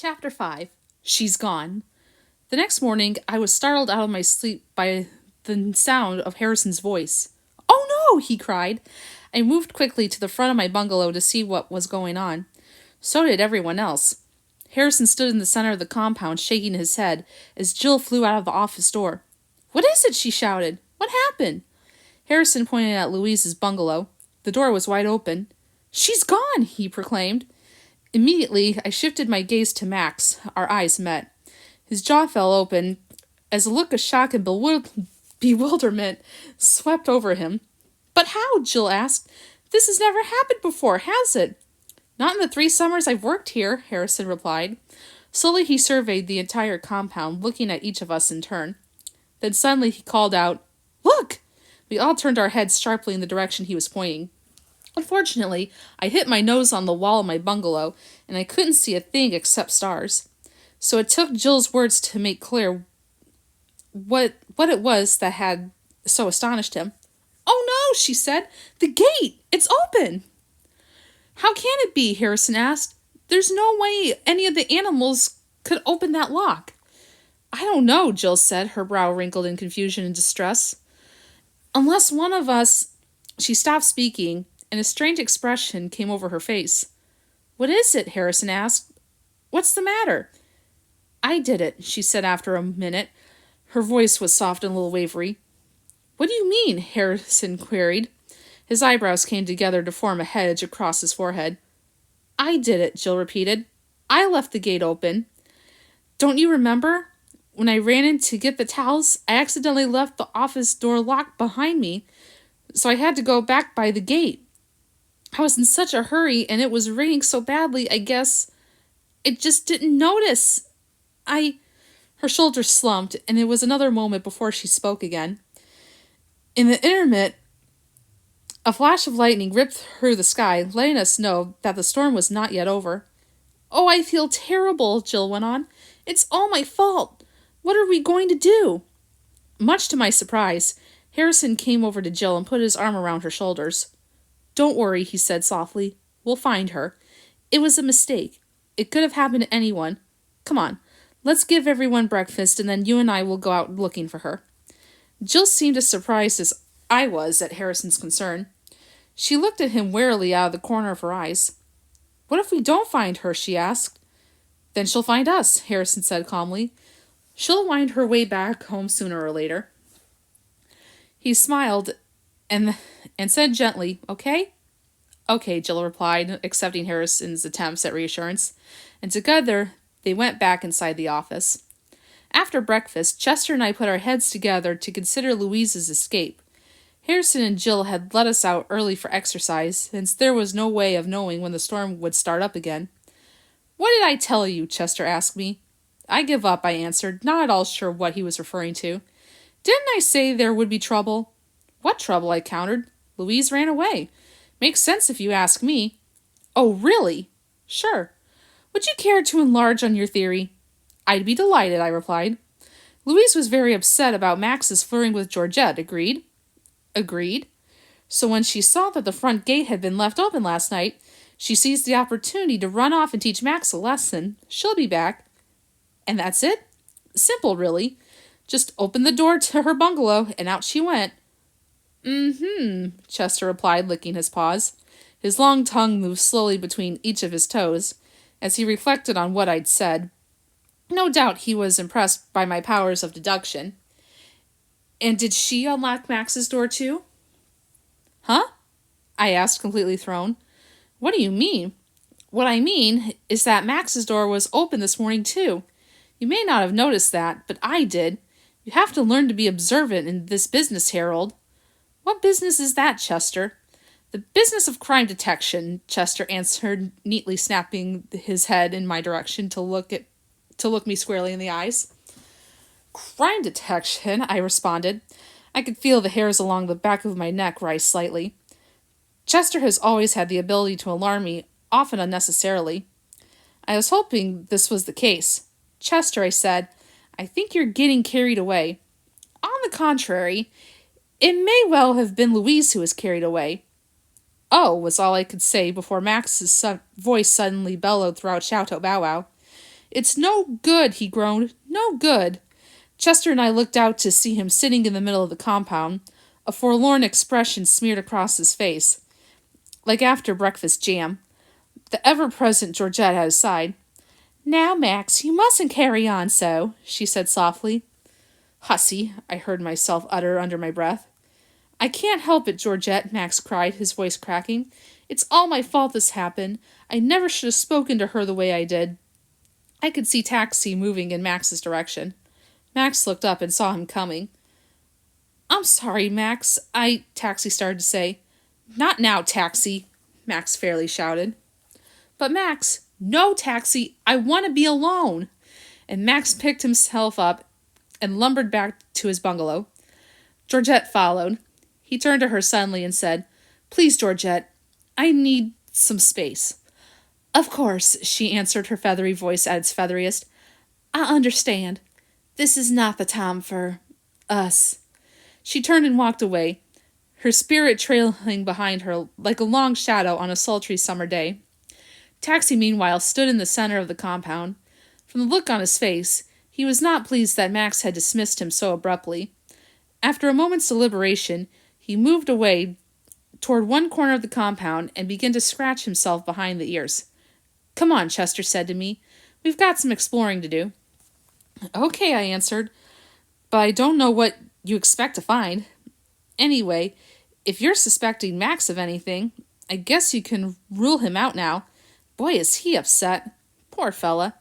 Chapter 5. She's Gone. The next morning, I was startled out of my sleep by the sound of Harrison's voice. "Oh no!" he cried. I moved quickly to the front of my bungalow to see what was going on. So did everyone else. Harrison stood in the center of the compound, shaking his head, as Jill flew out of the office door. "What is it?" she shouted. "What happened?" Harrison pointed at Louise's bungalow. The door was wide open. "She's gone!" he proclaimed. Immediately, I shifted my gaze to Max. Our eyes met. His jaw fell open as a look of shock and bewilderment swept over him. "But how?" Jill asked. "This has never happened before, has it?" "Not in the 3 summers I've worked here," Harrison replied. Slowly he surveyed the entire compound, looking at each of us in turn. Then suddenly he called out, "Look!" We all turned our heads sharply in the direction he was pointing. Unfortunately, I hit my nose on the wall of my bungalow, and I couldn't see a thing except stars. So it took Jill's words to make clear what it was that had so astonished him. "Oh no," she said. "The gate! It's open!" "How can it be?" Harrison asked. "There's no way any of the animals could open that lock." "I don't know," Jill said, her brow wrinkled in confusion and distress. "Unless one of us—" She stopped speaking, and a strange expression came over her face. "What is it?" Harrison asked. "What's the matter?" "I did it," she said after a minute. Her voice was soft and a little wavery. "What do you mean?" Harrison queried. His eyebrows came together to form a hedge across his forehead. "I did it," Jill repeated. "I left the gate open. Don't you remember? When I ran in to get the towels, I accidentally left the office door locked behind me, so I had to go back by the gate. I was in such a hurry, and it was raining so badly, I guess I just didn't notice. Her shoulders slumped, and it was another moment before she spoke again. In the intermit, a flash of lightning ripped through the sky, letting us know that the storm was not yet over. "Oh, I feel terrible," Jill went on. "It's all my fault. What are we going to do?" Much to my surprise, Harrison came over to Jill and put his arm around her shoulders. "Don't worry," he said softly. "We'll find her. It was a mistake. It could have happened to anyone. Come on, let's give everyone breakfast, and then you and I will go out looking for her." Jill seemed as surprised as I was at Harrison's concern. She looked at him warily out of the corner of her eyes. "What if we don't find her?" she asked. "Then she'll find us," Harrison said calmly. "She'll wind her way back home sooner or later." He smiled and said gently, "Okay?" "Okay," Jill replied, accepting Harrison's attempts at reassurance, and together they went back inside the office. After breakfast, Chester and I put our heads together to consider Louise's escape. Harrison and Jill had let us out early for exercise, since there was no way of knowing when the storm would start up again. "What did I tell you?" Chester asked me. "I give up," I answered, not at all sure what he was referring to. "Didn't I say there would be trouble?" "What trouble?" I countered. "Louise ran away. Makes sense if you ask me." "Oh, really?" "Sure. Would you care to enlarge on your theory?" "I'd be delighted," I replied. "Louise was very upset about Max's flirting with Georgette. Agreed?" "Agreed. So when she saw that the front gate had been left open last night, she seized the opportunity to run off and teach Max a lesson. She'll be back." "And that's it?" "Simple, really. Just opened the door to her bungalow, and out she went." Chester replied, licking his paws. His long tongue moved slowly between each of his toes, as he reflected on what I'd said. No doubt he was impressed by my powers of deduction. "And did she unlock Max's door too?" "Huh?" I asked, completely thrown. "What do you mean?" "What I mean is that Max's door was open this morning too. You may not have noticed that, but I did. You have to learn to be observant in this business, Harold." "What business is that, Chester?" "The business of crime detection," Chester answered, neatly snapping his head in my direction to look me squarely in the eyes. "Crime detection," I responded. I could feel the hairs along the back of my neck rise slightly. Chester has always had the ability to alarm me, often unnecessarily. I was hoping this was the case. "Chester," I said, "I think you're getting carried away." "On the contrary, it may well have been Louise who was carried away." "Oh," was all I could say before Max's voice suddenly bellowed throughout Chateau Bow Wow. It's no good, he groaned. No good. Chester and I looked out to see him sitting in the middle of the compound, a forlorn expression smeared across his face, like after breakfast jam. The ever-present Georgette at his side. Now, Max, you mustn't carry on so, she said softly. Hussy, I heard myself utter under my breath. I can't help it, Georgette, Max cried, his voice cracking. It's all my fault this happened. I never should have spoken to her the way I did. I could see Taxi moving in Max's direction. Max looked up and saw him coming. I'm sorry, Max, Taxi started to say. Not now, Taxi, Max fairly shouted. But Max, no, Taxi, I want to be alone. And Max picked himself up and lumbered back to his bungalow. Georgette followed. He turned to her suddenly and said, Please, Georgette, I need some space. Of course, she answered, her feathery voice at its featheriest. I understand. This is not the time for us. She turned and walked away, her spirit trailing behind her like a long shadow on a sultry summer day. Taxi, meanwhile, stood in the center of the compound. From the look on his face, he was not pleased that Max had dismissed him so abruptly. After a moment's deliberation, he moved away toward one corner of the compound and began to scratch himself behind the ears. Come on, Chester said to me. We've got some exploring to do. Okay, I answered, but I don't know what you expect to find. Anyway, if you're suspecting Max of anything, I guess you can rule him out now. Boy, is he upset. Poor fella.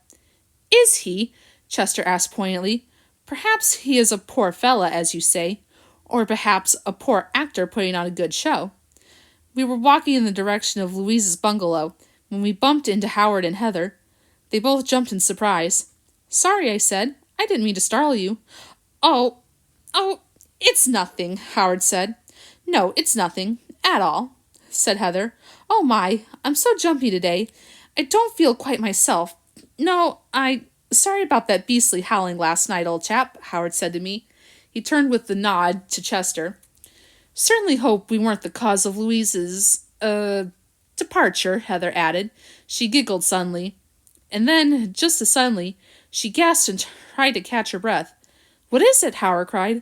Is he? Chester asked poignantly. Perhaps he is a poor fella, as you say, or perhaps a poor actor putting on a good show. We were walking in the direction of Louise's bungalow when we bumped into Howard and Heather. They both jumped in surprise. Sorry, I said. I didn't mean to startle you. Oh, it's nothing, Howard said. No, it's nothing, at all, said Heather. Oh my, I'm so jumpy today. I don't feel quite myself. No, sorry about that beastly howling last night, old chap, Howard said to me. He turned with a nod to Chester. Certainly hope we weren't the cause of Louise's, departure, Heather added. She giggled suddenly. And then, just as suddenly, she gasped and tried to catch her breath. What is it? Howard cried.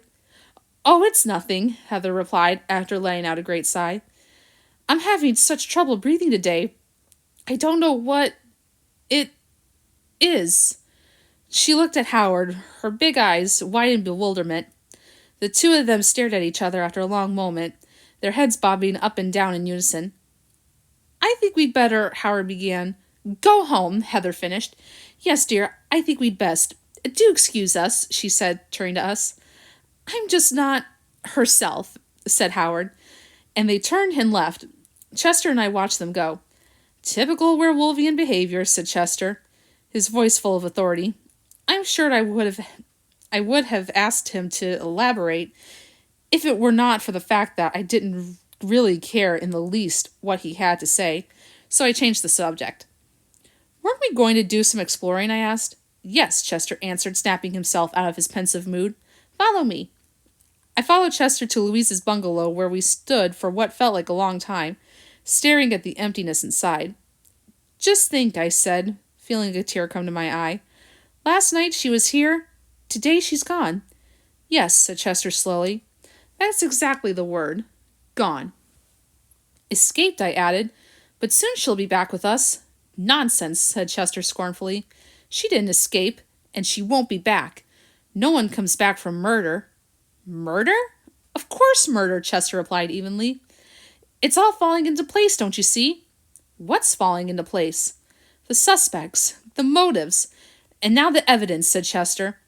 Oh, it's nothing, Heather replied after letting out a great sigh. I'm having such trouble breathing today. I don't know what it is. She looked at Howard, her big eyes wide in bewilderment. The two of them stared at each other after a long moment, their heads bobbing up and down in unison. I think we'd better, Howard began. Go home, Heather finished. Yes, dear, I think we'd best. Do excuse us, she said, turning to us. I'm just not herself, said Howard, and they turned and left. Chester and I watched them go. Typical werewolfian behavior, said Chester, his voice full of authority. I'm sure I would have asked him to elaborate if it were not for the fact that I didn't really care in the least what he had to say, so I changed the subject. Weren't we going to do some exploring, I asked. Yes, Chester answered, snapping himself out of his pensive mood. Follow me. I followed Chester to Louise's bungalow, where we stood for what felt like a long time, staring at the emptiness inside. Just think, I said, feeling a tear come to my eye. Last night she was here. Today she's gone. Yes, said Chester slowly. That's exactly the word. Gone. Escaped, I added. But soon she'll be back with us. Nonsense, said Chester scornfully. She didn't escape, and she won't be back. No one comes back from murder. Murder? Of course murder, Chester replied evenly. It's all falling into place, don't you see? What's falling into place? The suspects, the motives, and now the evidence, said Chester.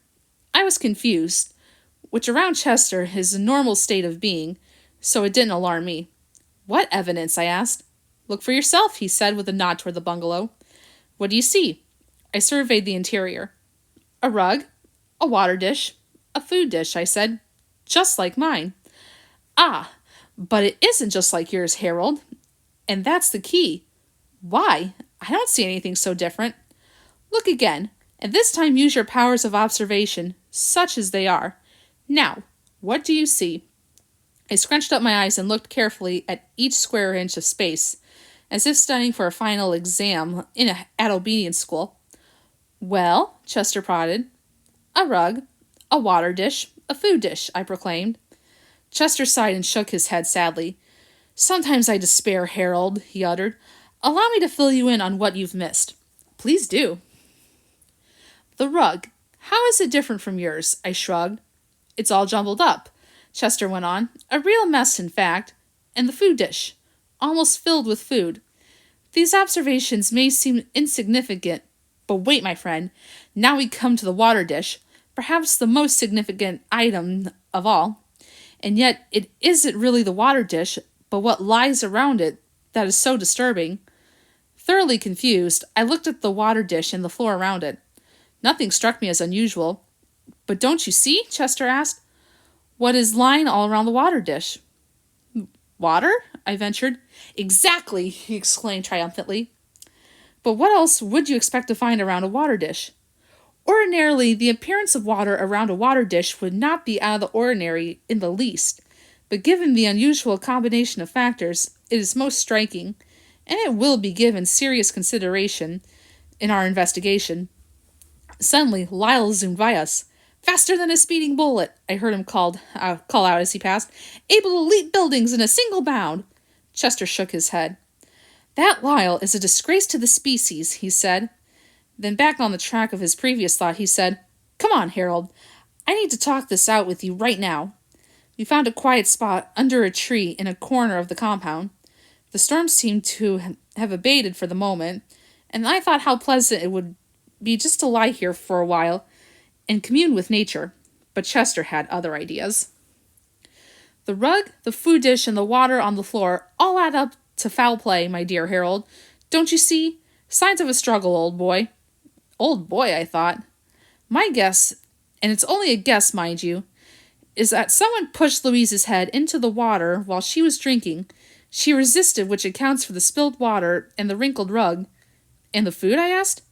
I was confused, which around Chester is a normal state of being, so it didn't alarm me. What evidence? I asked. Look for yourself, he said with a nod toward the bungalow. What do you see? I surveyed the interior. A rug, a water dish, a food dish, I said. Just like mine. Ah, but it isn't just like yours, Harold. And that's the key. Why? I don't see anything so different. Look again, and this time use your powers of observation, such as they are. Now, what do you see? I scrunched up my eyes and looked carefully at each square inch of space, as if studying for a final exam at obedience school. Well, Chester prodded. A rug, a water dish, a food dish, I proclaimed. Chester sighed and shook his head sadly. Sometimes I despair, Harold, he uttered. Allow me to fill you in on what you've missed. Please do. The rug. How is it different from yours? I shrugged. It's all jumbled up, Chester went on. A real mess, in fact. And the food dish. Almost filled with food. These observations may seem insignificant, but wait, my friend. Now we come to the water dish, perhaps the most significant item of all. And yet it isn't really the water dish, but what lies around it that is so disturbing. Thoroughly confused, I looked at the water dish and the floor around it. Nothing struck me as unusual. But don't you see? Chester asked. What is lying all around the water dish? Water? I ventured. Exactly, he exclaimed triumphantly. But what else would you expect to find around a water dish? Ordinarily, the appearance of water around a water dish would not be out of the ordinary in the least, but given the unusual combination of factors, it is most striking, and it will be given serious consideration in our investigation. Suddenly, Lyle zoomed by us. Faster than a speeding bullet, I heard him call out as he passed. Able to leap buildings in a single bound. Chester shook his head. That Lyle is a disgrace to the species, he said. Then back on the track of his previous thought, he said, Come on, Harold. I need to talk this out with you right now. We found a quiet spot under a tree in a corner of the compound. The storm seemed to have abated for the moment, and I thought how pleasant it would be just to lie here for a while and commune with nature. But Chester had other ideas. The rug, the food dish, and the water on the floor all add up to foul play, my dear Harold. Don't you see? Signs of a struggle, old boy. Old boy, I thought. My guess, and it's only a guess, mind you, is that someone pushed Louise's head into the water while she was drinking. She resisted, which accounts for the spilled water and the wrinkled rug. And the food, I asked?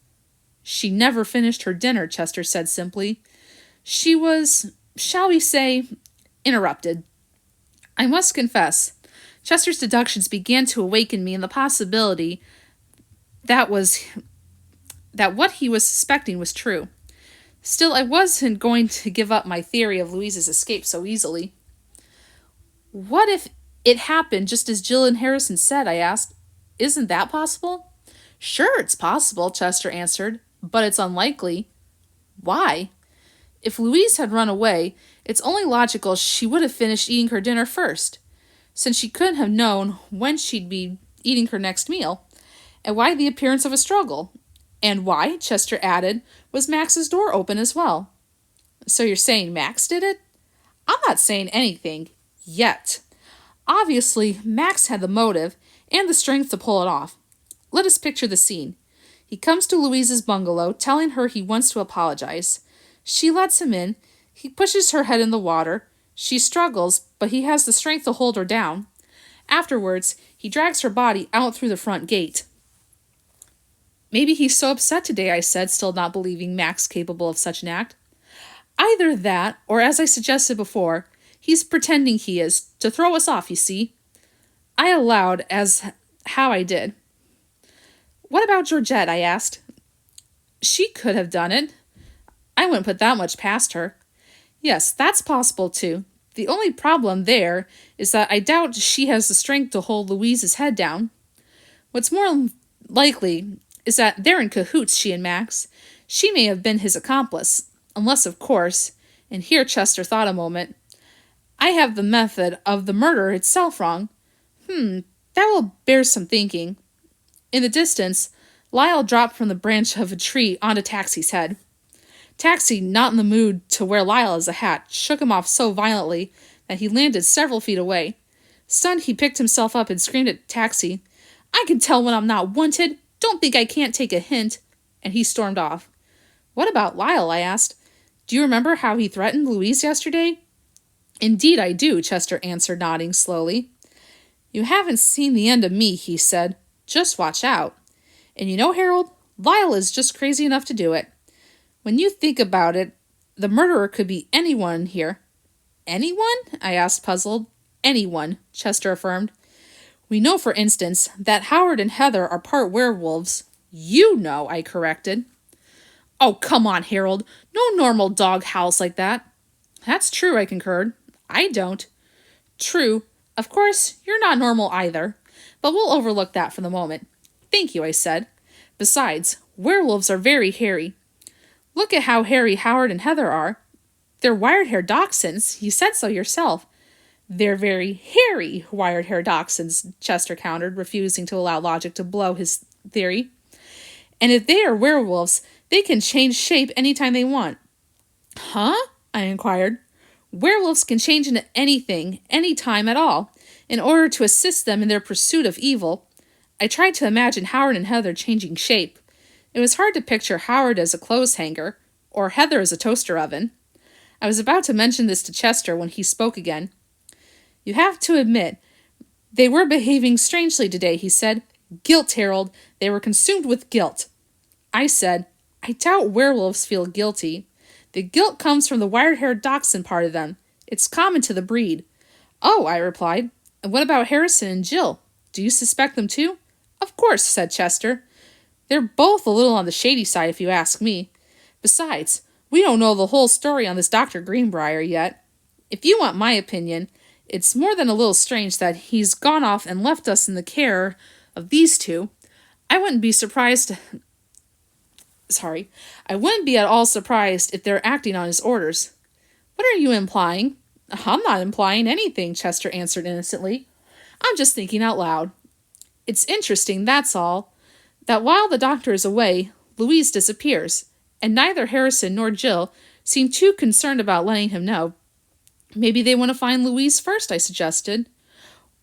She never finished her dinner, Chester said simply. She was, shall we say, interrupted. I must confess, Chester's deductions began to awaken me in the possibility that what he was suspecting was true. Still, I wasn't going to give up my theory of Louise's escape so easily. What if it happened just as Jill and Harrison said, I asked. Isn't that possible? Sure, it's possible, Chester answered, but it's unlikely. Why? If Louise had run away, it's only logical she would have finished eating her dinner first, since she couldn't have known when she'd be eating her next meal. And why the appearance of a struggle? And why, Chester added, was Max's door open as well? So you're saying Max did it? I'm not saying anything. Yet. Obviously, Max had the motive and the strength to pull it off. Let us picture the scene. He comes to Louise's bungalow, telling her he wants to apologize. She lets him in. He pushes her head in the water. She struggles, but he has the strength to hold her down. Afterwards, he drags her body out through the front gate. Maybe he's so upset today, I said, still not believing Max capable of such an act. Either that, or as I suggested before, he's pretending he is, to throw us off, you see. I allowed as how I did. What about Georgette, I asked. She could have done it. I wouldn't put that much past her. Yes, that's possible too. The only problem there is that I doubt she has the strength to hold Louise's head down. What's more likely is that they're in cahoots, she and Max. She may have been his accomplice, unless, of course, and here Chester thought a moment, I have the method of the murder itself wrong. That will bear some thinking. In the distance, Lyle dropped from the branch of a tree onto Taxi's head. Taxi, not in the mood to wear Lyle as a hat, shook him off so violently that he landed several feet away. Stunned, he picked himself up and screamed at Taxi, I can tell when I'm not wanted. Don't think I can't take a hint. And he stormed off. What about Lyle, I asked. Do you remember how he threatened Louise yesterday? Indeed I do, Chester answered, nodding slowly. You haven't seen the end of me, he said. Just watch out. And you know, Harold, Lyle is just crazy enough to do it. When you think about it, the murderer could be anyone here. Anyone? I asked, puzzled. Anyone, Chester affirmed. We know, for instance, that Howard and Heather are part werewolves. You know, I corrected. Oh, come on, Harold. No normal dog howls like that. That's true, I concurred. I don't. True. Of course, you're not normal either. But we'll overlook that for the moment. Thank you, I said. Besides, werewolves are very hairy. Look at how hairy Howard and Heather are. They're wired-haired dachshunds. You said so yourself. They're very hairy wired-haired dachshunds, Chester countered, refusing to allow logic to blow his theory. And if they are werewolves, they can change shape anytime they want. Huh? I inquired. Werewolves can change into anything, anytime at all, in order to assist them in their pursuit of evil. I tried to imagine Howard and Heather changing shape. It was hard to picture Howard as a clothes hanger, or Heather as a toaster oven. I was about to mention this to Chester when he spoke again. You have to admit, they were behaving strangely today, he said. Guilt, Harold. They were consumed with guilt. I said, I doubt werewolves feel guilty. The guilt comes from the wired-haired dachshund part of them. It's common to the breed. Oh, I replied. And what about Harrison and Jill? Do you suspect them too? Of course, said Chester. They're both a little on the shady side, if you ask me. Besides, we don't know the whole story on this Dr. Greenbrier yet. If you want my opinion, it's more than a little strange that he's gone off and left us in the care of these two. I wouldn't be at all surprised if they're acting on his orders. What are you implying? I'm not implying anything, Chester answered innocently. I'm just thinking out loud. It's interesting, that's all, that while the doctor is away, Louise disappears, and neither Harrison nor Jill seem too concerned about letting him know. Maybe they want to find Louise first, I suggested.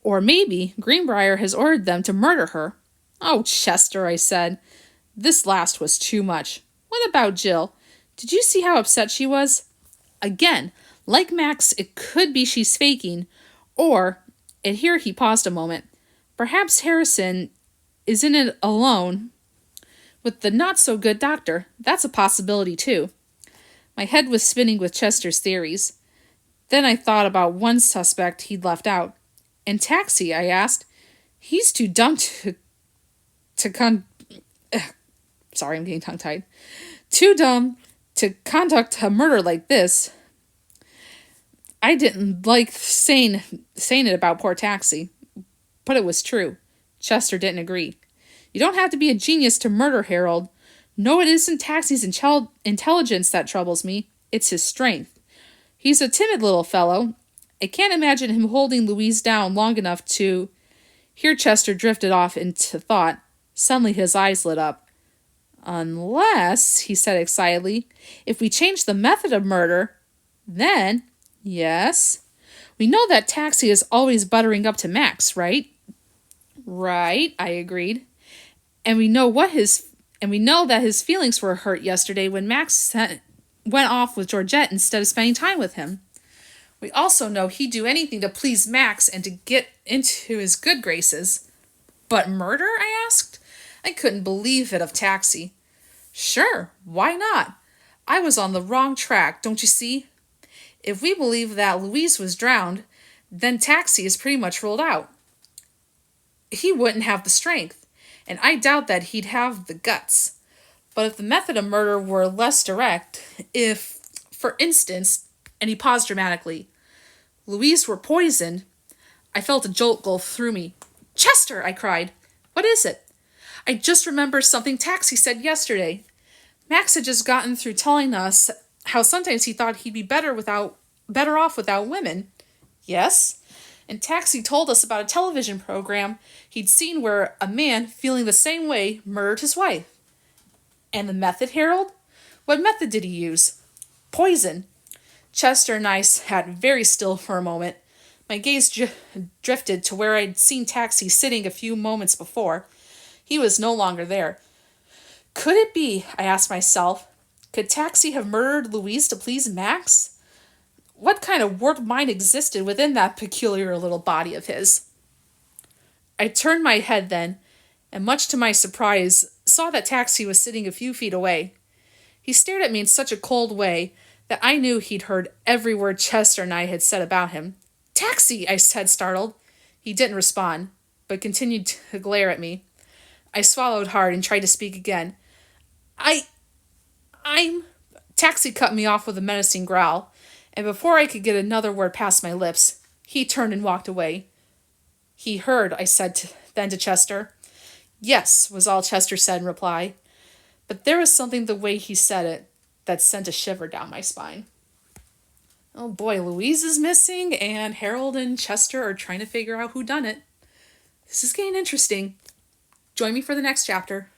Or maybe Greenbrier has ordered them to murder her. Oh, Chester, I said. This last was too much. What about Jill? Did you see how upset she was? Again, like Max, it could be she's faking, or, and here he paused a moment, perhaps Harrison is in it alone with the not-so-good doctor. That's a possibility, too. My head was spinning with Chester's theories. Then I thought about one suspect he'd left out. And Taxi, I asked. He's too dumb Sorry, I'm getting tongue-tied. Too dumb to conduct a murder like this. I didn't like saying it about poor Taxi, but it was true. Chester didn't agree. You don't have to be a genius to murder Harold. No, it isn't Taxi's intelligence that troubles me. It's his strength. He's a timid little fellow. I can't imagine him holding Louise down long enough to... Here Chester drifted off into thought. Suddenly his eyes lit up. Unless, he said excitedly, if we change the method of murder, then... Yes? We know that Taxi is always buttering up to Max, right? Right, I agreed. And we know that his feelings were hurt yesterday when Max went off with Georgette instead of spending time with him. We also know he'd do anything to please Max and to get into his good graces. But murder? I asked. I couldn't believe it of Taxi. Sure, why not? I was on the wrong track, don't you see? If we believe that Louise was drowned, then Taxi is pretty much ruled out. He wouldn't have the strength, and I doubt that he'd have the guts. But if the method of murder were less direct, if, for instance, and he paused dramatically, Louise were poisoned, I felt a jolt go through me. Chester, I cried. What is it? I just remembered something Taxi said yesterday. Max had just gotten through telling us how sometimes he thought he'd be better off without women. Yes? And Taxi told us about a television program he'd seen where a man, feeling the same way, murdered his wife. And the method, Harold? What method did he use? Poison. Chester and I sat very still for a moment. My gaze drifted to where I'd seen Taxi sitting a few moments before. He was no longer there. Could it be, I asked myself, could Taxi have murdered Louise to please Max? What kind of warped mind existed within that peculiar little body of his? I turned my head then, and much to my surprise, saw that Taxi was sitting a few feet away. He stared at me in such a cold way that I knew he'd heard every word Chester and I had said about him. Taxi, I said, startled. He didn't respond, but continued to glare at me. I swallowed hard and tried to speak again. I'm... Taxi cut me off with a menacing growl, and before I could get another word past my lips, he turned and walked away. He heard, I said then to Chester. Yes, was all Chester said in reply, but there was something the way he said it that sent a shiver down my spine. Oh boy, Louise is missing, and Harold and Chester are trying to figure out who done it. This is getting interesting. Join me for the next chapter.